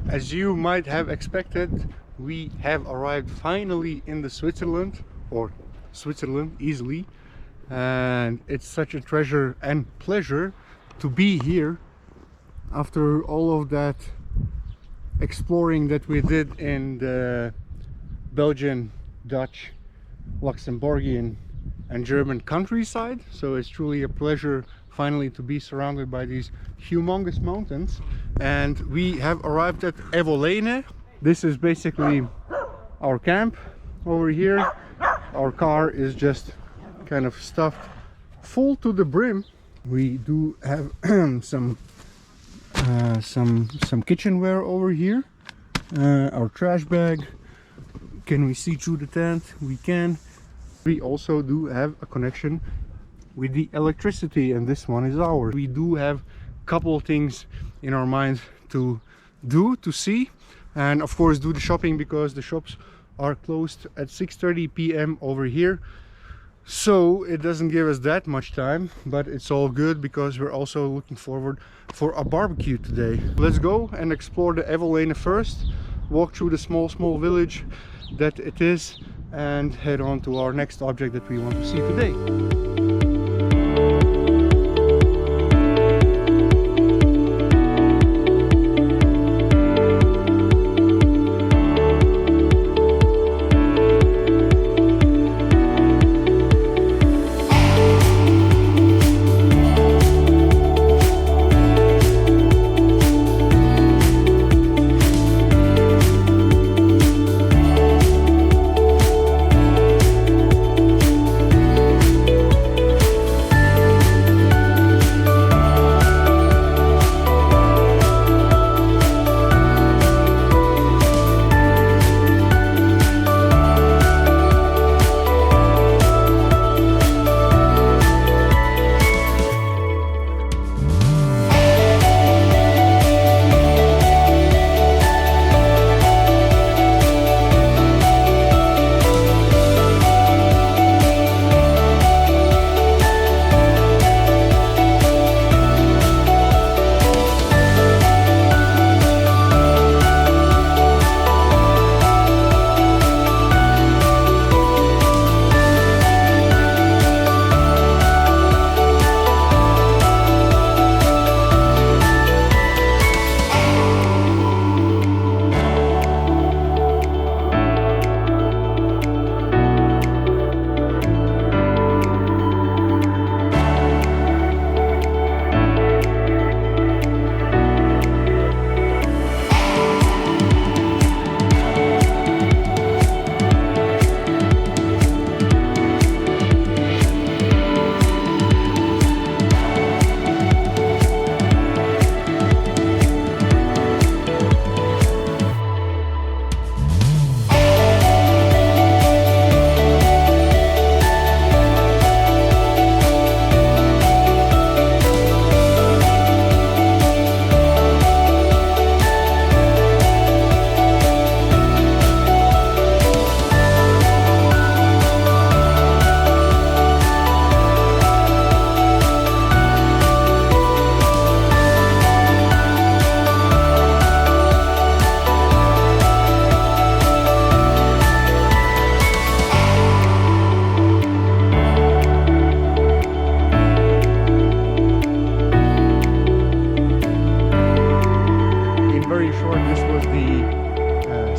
As you might have expected, we have arrived finally in the Switzerland, or Switzerland easily, and it's such a treasure and pleasure to be here after all of that exploring that we did in the Belgian, Dutch, Luxembourgian and German countryside. So it's truly a pleasure finally to be surrounded by these humongous mountains. And we have arrived at Evolene. This is basically our camp over here. Our car is just kind of stuffed full to the brim. We do have some kitchenware over here, our trash bag. Can we see through the tent? We can. We also do have a connection with the electricity, and this one is ours. We do have a couple of things in our mind to see, and of course do the shopping, because the shops are closed at 6:30 p.m. over here. So it doesn't give us that much time, but it's all good because we're also looking forward for a barbecue today. Let's go and explore the Evolene first, walk through the small village that it is, and head on to our next object that we want to see today.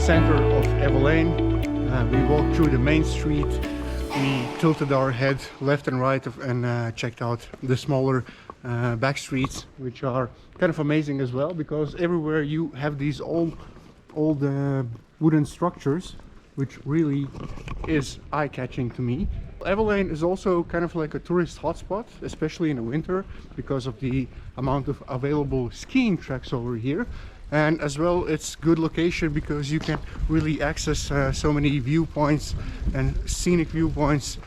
Center of Evolene. We walked through the main street, we tilted our head left and right and checked out the smaller back streets, which are kind of amazing as well, because everywhere you have these old wooden structures, which really is eye-catching to me. Evolene is also kind of like a tourist hotspot, especially in the winter, because of the amount of available skiing tracks over here. And as well, it's good location because you can really access so many viewpoints and scenic viewpoints.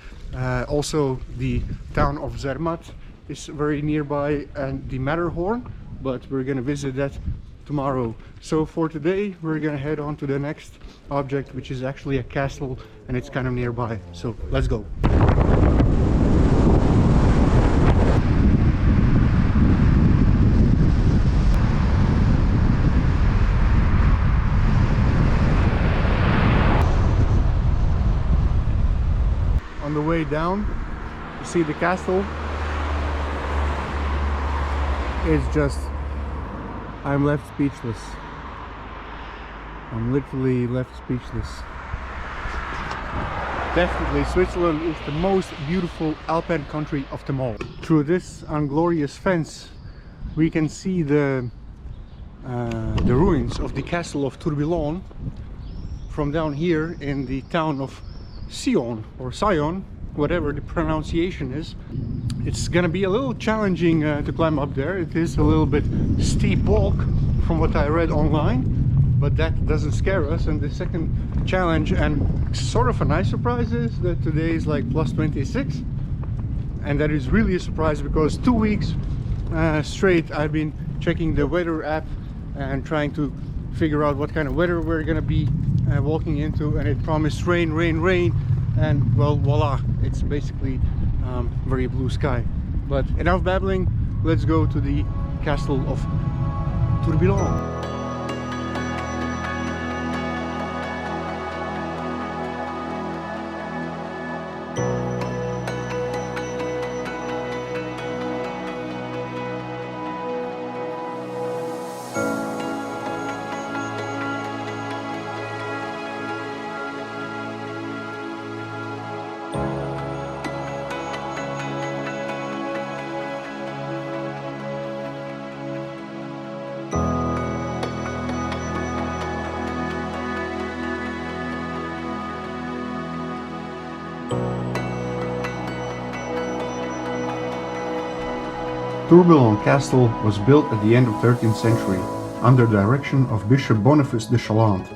Also, the town of Zermatt is very nearby, and the Matterhorn, but we're gonna visit that tomorrow. So for today, we're gonna head on to the next object, which is actually a castle, and it's kind of nearby. So let's go. down, you see the castle. It's just, I'm left speechless. I'm literally left speechless. Definitely Switzerland is the most beautiful Alpine country of them all. Through this unglorious fence we can see the ruins of the castle of Tourbillon from down here in the town of Sion or Sion, whatever the pronunciation is. It's gonna be a little challenging to climb up there. It is a little bit steep walk from what I read online, but that doesn't scare us. And the second challenge, and sort of a nice surprise, is that today is like plus 26, and that is really a surprise because 2 weeks straight I've been checking the weather app and trying to figure out what kind of weather we're gonna be walking into, and it promised rain, rain, rain, and well, voila, it's basically very blue sky. But enough babbling, let's go to the castle of Tourbillon. Tourbillon Castle was built at the end of 13th century under the direction of Bishop Boniface de Chaland.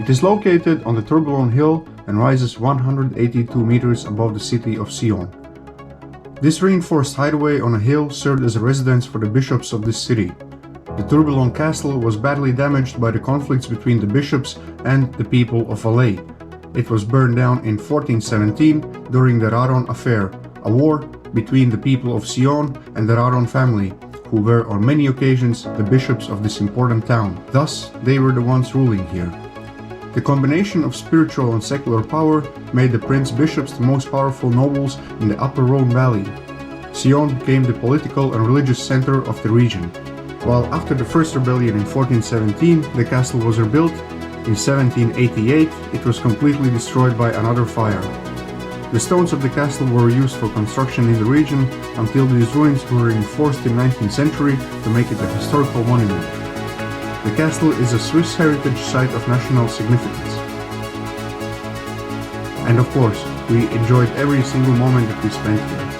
It is located on the Tourbillon Hill and rises 182 meters above the city of Sion. This reinforced hideaway on a hill served as a residence for the bishops of this city. The Tourbillon Castle was badly damaged by the conflicts between the bishops and the people of Valais. It was burned down in 1417 during the Raron affair, a war between the people of Sion and the Raron family, who were on many occasions the bishops of this important town. Thus, they were the ones ruling here. The combination of spiritual and secular power made the prince-bishops the most powerful nobles in the upper Rhone valley. Sion became the political and religious center of the region. While after the first rebellion in 1417 the castle was rebuilt, in 1788 it was completely destroyed by another fire. The stones of the castle were used for construction in the region until these ruins were reinforced in the 19th century to make it a historical monument. The castle is a Swiss heritage site of national significance. And of course, we enjoyed every single moment that we spent here.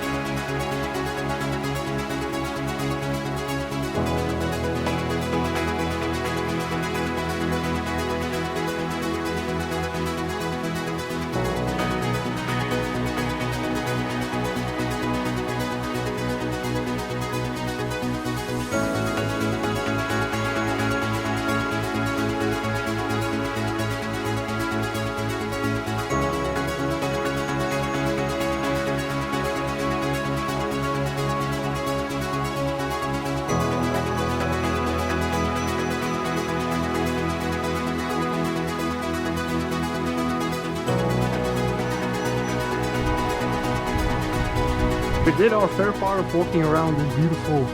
We did our fair part of walking around this beautiful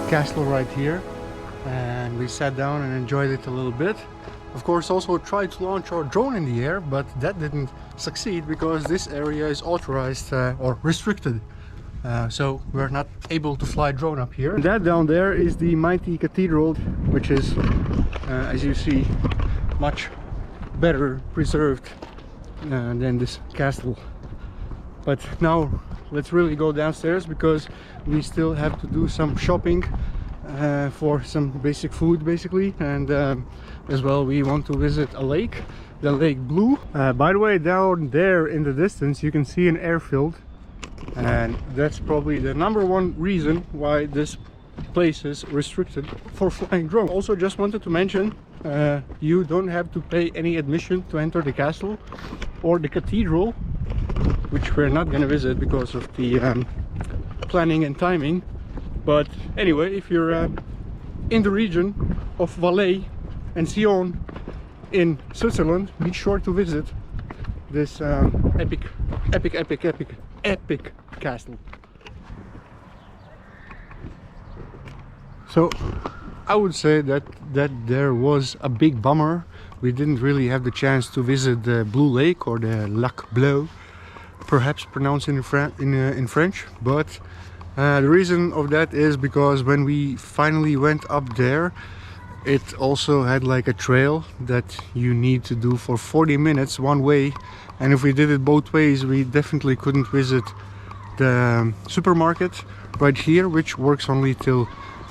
castle right here, and we sat down and enjoyed it a little bit. Of course, also tried to launch our drone in the air, but that didn't succeed because this area is authorized or restricted. So we're not able to fly drone up here. And that down there is the mighty cathedral, which is, as you see, much better preserved than this castle. But now let's really go downstairs because we still have to do some shopping for some basic food basically, and as well we want to visit a lake, the Lake Blue. By the way, down there in the distance you can see an airfield, and that's probably the #1 reason why this place is restricted for flying drone. Also just wanted to mention, you don't have to pay any admission to enter the castle or the cathedral, which we're not going to visit because of the planning and timing. But anyway, if you're in the region of Valais and Sion in Switzerland, be sure to visit this epic epic castle. So I would say that there was a big bummer. We didn't really have the chance to visit the Blue Lake, or the Lac Bleu, perhaps pronounced in French. But the reason of that is because when we finally went up there, it also had like a trail that you need to do for 40 minutes one way, and if we did it both ways, we definitely couldn't visit the supermarket right here, which works only till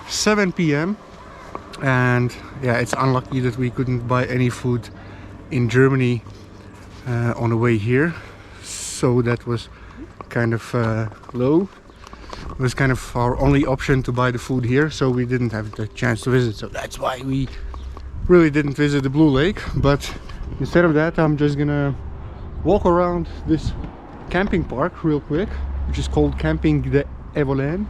7 p.m. and yeah, it's unlucky that we couldn't buy any food in Germany on the way here, so that was kind of low. It was kind of our only option to buy the food here, so we didn't have the chance to visit, so that's why we really didn't visit the Blue Lake. But instead of that, I'm just gonna walk around this camping park real quick, which is called Camping de Evolene.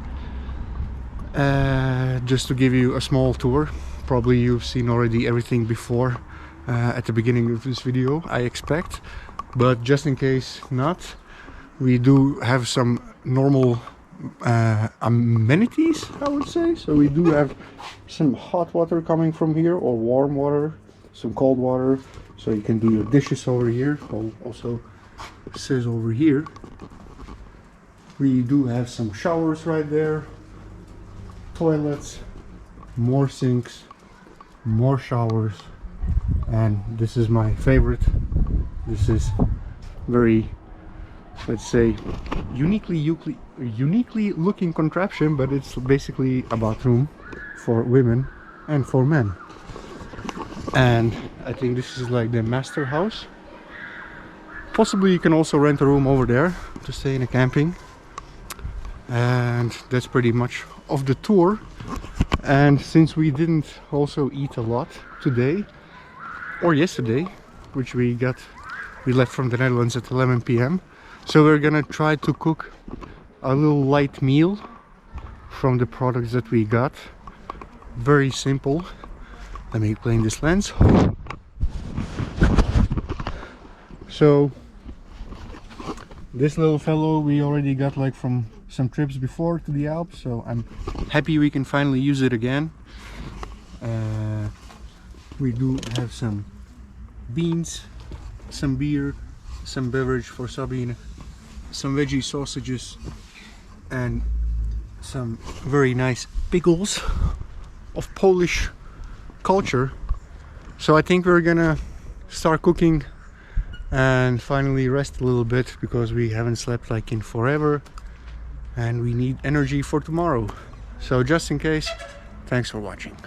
Just to give you a small tour. Probably you've seen already everything before at the beginning of this video, I expect, but just in case not, we do have some normal amenities, I would say. So we do have some hot water coming from here, or warm water, some cold water, so you can do your dishes over here. Also says over here we do have some showers right there, toilets, more sinks, more showers, and this is my favorite. This is very, let's say, uniquely looking contraption, but it's basically a bathroom for women and for men. And I think this is like the master house. Possibly you can also rent a room over there to stay in a camping. And that's pretty much of the tour. And since we didn't also eat a lot today or yesterday, which we left from the Netherlands at 11 p.m. so we're gonna try to cook a little light meal from the products that we got. Very simple. Let me explain this lens. So this little fellow we already got like from some trips before to the Alps, so I'm happy we can finally use it again. We do have some beans, some beer, some beverage for Sabine, some veggie sausages, and some very nice pickles of Polish culture. So I think we're gonna start cooking and finally rest a little bit, because we haven't slept like in forever and we need energy for tomorrow. So just in case, thanks for watching.